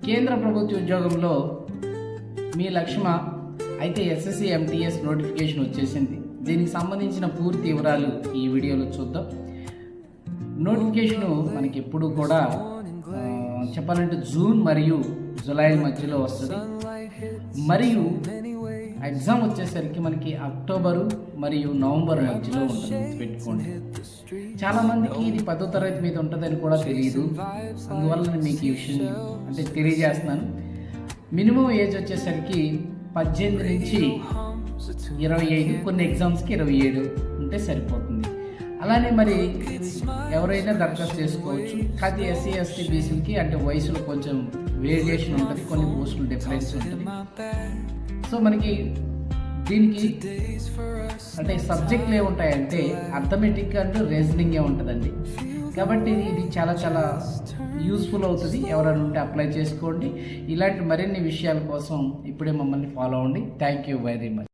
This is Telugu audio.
కేంద్ర ప్రభుత్వ ఉద్యోగంలో మీ లక్ష్మ అయితే ఎస్ఎస్సి ఎంటీఎస్ నోటిఫికేషన్ వచ్చేసింది. దీనికి సంబంధించిన పూర్తి వివరాలు ఈ వీడియోలో చూద్దాం. నోటిఫికేషను మనకి ఎప్పుడు కూడా చెప్పాలంటే జూన్ మరియు జూలై మధ్యలో వస్తుంది. మరియు ఎగ్జామ్ వచ్చేసరికి మనకి అక్టోబరు మరియు నవంబర్ మధ్యలో ఉంటుంది. పెట్టుకోండి, చాలామందికి ఇది 10వ తరగతి మీద ఉంటుందని కూడా తెలియదు. అందువల్ల నేను మీకు ఈ విషయం అంటే తెలియజేస్తున్నాను. మినిమం ఏజ్ వచ్చేసరికి 18 నుంచి 25, కొన్ని ఎగ్జామ్స్కి 27 ఉంటే సరిపోతుంది. అలానే మరి ఎవరైనా దరఖాస్తు చేసుకోవచ్చు. కాకపోతే ఎస్సీ ఎస్టీ బీసీలకి అంటే వయసులో కొంచెం వేరియేషన్ ఉంటుంది, కొన్ని పోస్టులు డిఫరెన్స్ ఉంటుంది. సో మనకి దీనికి అంటే సబ్జెక్టులు ఏముంటాయంటే అర్థమెటిక్ అండ్ రీజనింగ్ ఉంటుందండి. కాబట్టి ఇది చాలా చాలా యూస్ఫుల్ అవుతుంది. ఎవరైనా ఉంటే అప్లై చేసుకోండి. ఇలాంటి మరిన్ని విషయాల కోసం ఇప్పుడే మమ్మల్ని ఫాలో అవ్వండి. Thank you very much.